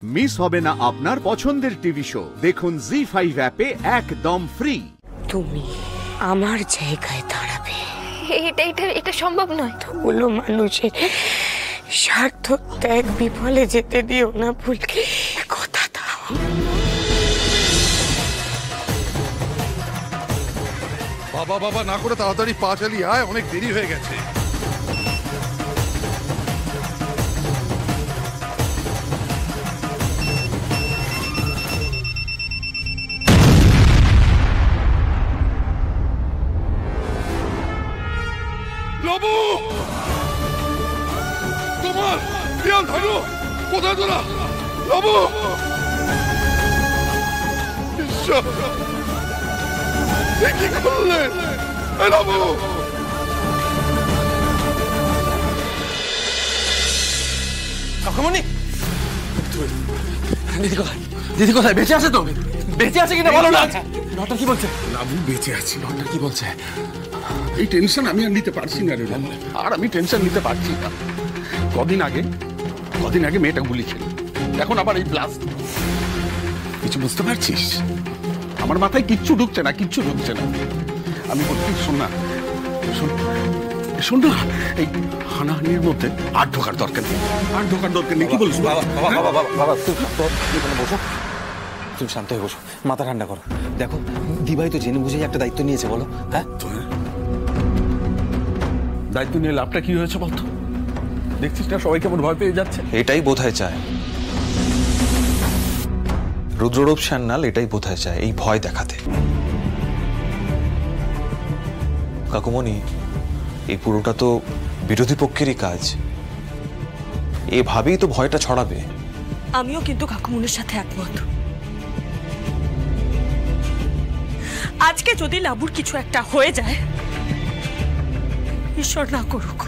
Miss হবে না আপনার পছন্দের টিভি শো। দেখুন জি5 অ্যাপে একদম ফ্রি। তুমি আমার জায়গায় দাঁড়াবে, এটা সম্ভব নয়। বলো মানুষের স্বার্থ ত্যাগ বিফলে যেতে দিও না ফুলকে, কথা দাও। বাবা বাবা না করে তাড়াতাড়ি পা চালিয়ে আয়, অনেক দেরি হয়ে গেছে। বাবু তোমার খেয়াল থাকো, কোথায় তোরা? বাবু কি করলেন? বাবু কাকামণি, দিদি কোথায়? দিদি কোথায়? বেঁচে আছে তো? বেঁচে আছে কিনা বলো না। ডক্টর কি বলছে? লাবু বেঁচে আছি। ডক্টর কি বলছে? এই টেনশন আমি আর নিতে পারছি না রে, আর আমি টেনশন নিতে পারছি না। কদিন আগে মেয়েটা গুলি খেল, এখন আবার এই ব্লাস্ট। কিছু বুঝতে পারছিস? আমার মাথায় কিচ্ছু ঢুকছে না। আমি বলছি শোন না, এই হানাহানির মধ্যে আর ঢোকার দরকার নেই। কি বলছিস? বাবা বসো, তুমি শান্ত হয়ে বসো, মাথা ঠান্ডা করো। দেখো দিবাই তো জেনে বুঝেই একটা দায়িত্ব নিয়েছে, বলো। হ্যাঁ, দায়িত্ব নিয়ে লাভটা কি হয়েছে বলতো? দেখছিস না সবাই কেমন ভয় পেয়ে যাচ্ছে। এটাই বোধহয় চায় রুদ্ররূপ সান্যাল, এটাই বোধহয় চায়, এই ভয় দেখাতে। কাকুমণি, এই পুরোটা তো বিরোধী পক্ষেরই কাজ, এভাবেই তো ভয়টা ছড়াবে। আমিও কিন্তু কাকুমনির সাথে একমত। আজকে যদি লাবুর কিছু একটা হয়ে যায়, ঈশ্বর না করুক,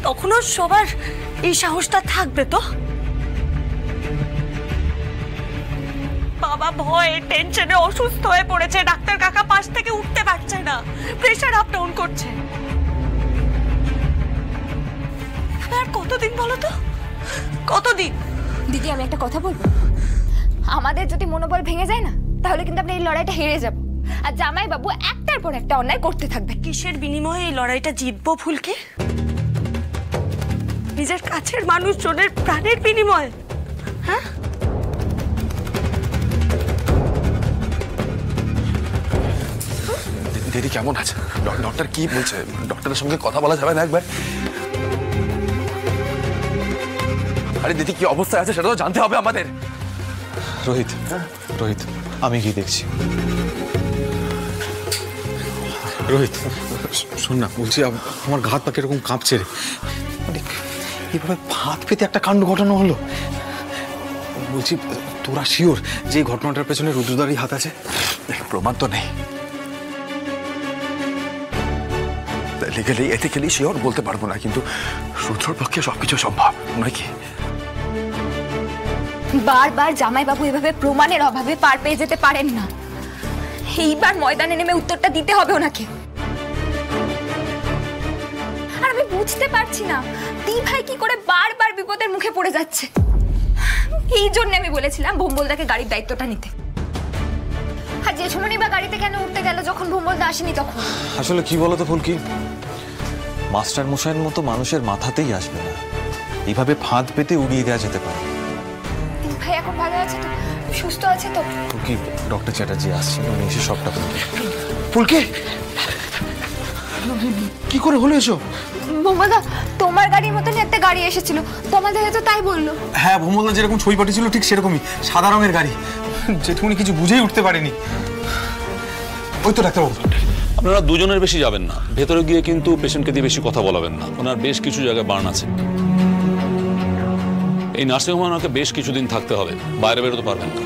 তখনও সবার এই সাহসটা থাকবে তো? বাবা ভয়ে টেনশনে অসুস্থ হয়ে পড়েছে, ডাক্তার কাকা পাশ থেকে উঠতে পারছে না, প্রেশার আপ ডাউন করছে। আর কতদিন বলো তো, কতদিন? দিদি, আমি একটা কথা বলবো। আমাদের যদি মনোবল ভেঙে যায় না, তাহলে কিন্তু আমরা এই লড়াইটা হেরে যাব। আর জামাই বাবু একটার পর একটা অন্যায় করতে থাকবে। কিসের বিনিময়ে এই লড়াইটা জিতবো ফুলকে? নিজের কাছের মানুষজনের প্রাণের বিনিময়ে? হ্যাঁ, দিদি কেমন আছে? ডক্টর কি বলছে? ডক্টরের সঙ্গে কথা বলা যাবে না একবার? আরে দিদি কি অবস্থায় আছে সেটা তো জানতে হবে আমাদের। রোহিত, আমি গিয়ে দেখছি। রোহিত শোন না, বলছি আমার ঘাত পা কিরকম কাঁপছে রে। এইভাবে হাত পেতে একটা কাণ্ড ঘটানো হলো। বলছি তোরা শিওর যে ঘটনাটার পেছনে রুদ্রদারই হাত আছে? প্রমাণ তো নেই, লিগালি এথিক্যালি শিওর বলতে পারবো না, কিন্তু রুদ্রর পক্ষে সবকিছু সম্ভব নয় কি? বারবার জামাই বাবু এভাবে প্রমাণের অভাবে পার পেয়ে যেতে পারেন না। এইবার ময়দানে নেমে উত্তরটা দিতে হবে ওনাকে। আর আমি বুঝতে পারছি না দিভাই কি করে বারবার বিপদের মুখে পড়ে যাচ্ছে। এই জন্য আমি বলেছিলাম ভোম্বলদাকে গাড়ির দায়িত্বটা নিতে। আর যে সময় বা গাড়িতে কেন উঠতে গেল যখন ভোম্বলদা আসেনি তখন? আসলে কি বলতো ফুলকি, মাস্টার মশাইয়ের মতো মানুষের মাথাতেই আসবে না, এইভাবে ফাঁদ পেতে উড়িয়ে দেওয়া যেতে পারে। দিভাই এখন ভালো আছে তো? সুস্থ আছে তো? ফুলকি, ডক্টর চ্যাটার্জি আসছে, উনি এসে সবটা বলবে। ফুলকি কি করে হলো এসব? ভোম্বলদা তোমার গাড়ির মতনই একটা গাড়ি এসেছিল, তোমাদের তো তাই বললো। হ্যাঁ, ভোম্বলদা যেরকম ছবি পাঠিয়েছিল ঠিক সেরকমই, সাদা রঙের গাড়ি। যেটুকুনি কিছু বুঝেই উঠতে পারেনি। ওই তো ডাক্তারবাবু। আপনারা দুজনের বেশি যাবেন না, ভেতরে গিয়ে কিন্তু পেশেন্টকে দিয়ে বেশি কথা বলাবেন না, ওনার বেশ কিছু জায়গায় বার্ন আছে। এই নার্সিংহোমে ওনাকে বেশ কিছুদিন থাকতে হবে, বাইরে বেরোতে পারবেন না।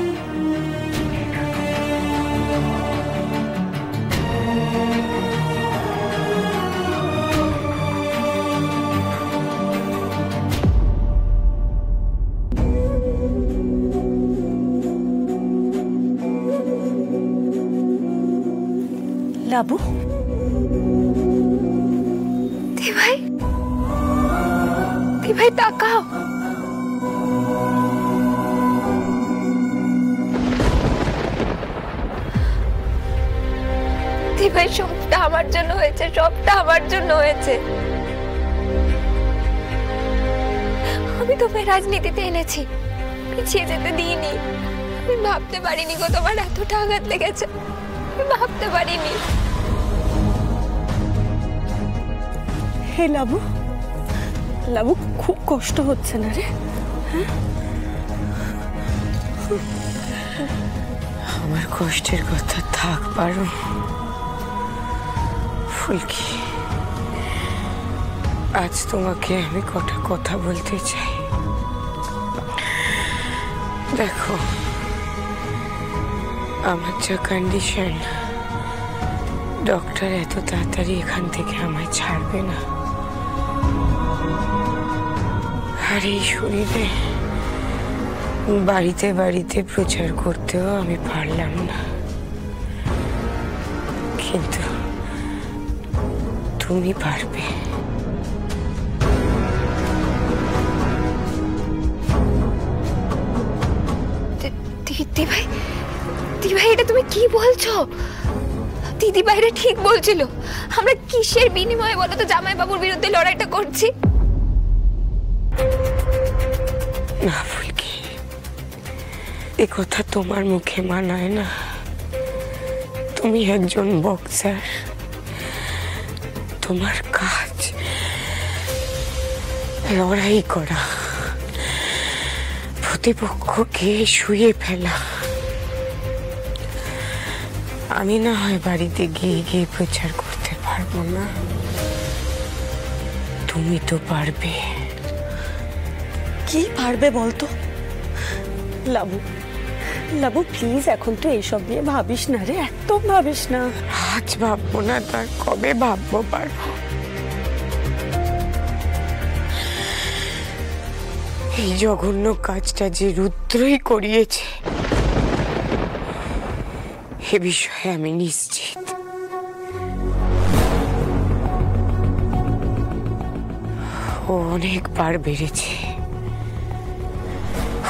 লাবু, দিভাই তাকাও। দিদি ভাই সবটা আমার জন্য হয়েছে, সবটা আমার জন্য হয়েছে। আমি তোমায় রাজনীতিতে এনেছি, পিছিয়ে যেতে দিইনি। আমি ভাবতে পারিনি গো তোমার এতটা আঘাত লেগেছে, আমি ভাবতে পারিনি। হে লাবু, লাবু খুব কষ্ট হচ্ছে না রে? হ্যাঁ, আমার কষ্টের কথা থাক পারো ফুলকি। আজ তোমাকে আমি কটা কথা বলতে চাই। দেখো, আমার যা কন্ডিশন, ডক্টর এত তাড়াতাড়ি এখান থেকে আমায় ছাড়বে না। আর এই শরীরে বাড়িতে বাড়িতে প্রচার করতেও আমি পারলাম না, কিন্তু তুমি পারবে। দিদি ভাই, দিদি ভাই, এটা তুমি কি বলছো? দিদি ভাইরা ঠিক বলছিল। আমরা কিসের বিনিময়ে বলো তো জামাই বাবুর বিরুদ্ধে লড়াইটা করছি? না ফুলকি, এ কথা তোমার মুখে মানায় না। তুমি একজন বক্সার, তোমার কাজ লড়াই করা, প্রতিপক্ষকে শুয়ে ফেলা। আমি না হয় বাড়িতে গিয়ে গিয়ে প্রচার করতে পারবো না, তুমি তো পারবে। কি পারবে বলতো? লাবু, লাবু প্লিজ এখন তো এইসব নিয়ে ভাবিস না রে, একদম ভাবিস না। আজ ভাববো না তার কবে ভাববো পারবো? এই জঘন্য কাজটা যে রুদ্রই করিয়েছে এ বিষয়ে আমি নিশ্চিত। ও অনেকবার বেড়েছে,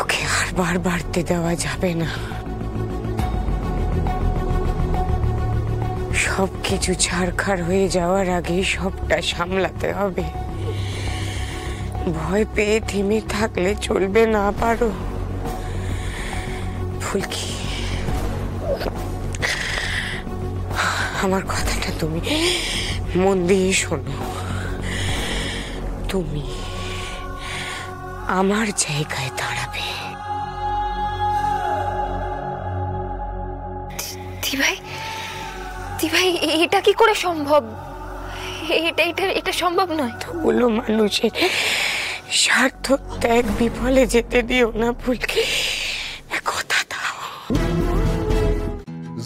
ওকে আর বার বাড়তে দেওয়া যাবে না। সবকিছু ছাড়খাড় হয়ে যাওয়ার আগে সবটা সামলাতে হবে। ভয় পেয়ে থেমে থাকলে চলবে না। পারো ফুলকি, আমার কথাটা তুমি মন দিয়ে শোনো। তুমি আমার জায়গায় দাঁড়াবে। দিভাই, দিভাই, এটা কি করে সম্ভব? এটা এটা এটা সম্ভব নয়। বলো, মানুষের স্বার্থ ত্যাগ বিফলে যেতে দিও না ফুলকি, কথা দাও।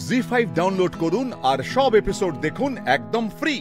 জি5 ডাউনলোড করুন আর সব এপিসোড দেখুন একদম ফ্রি।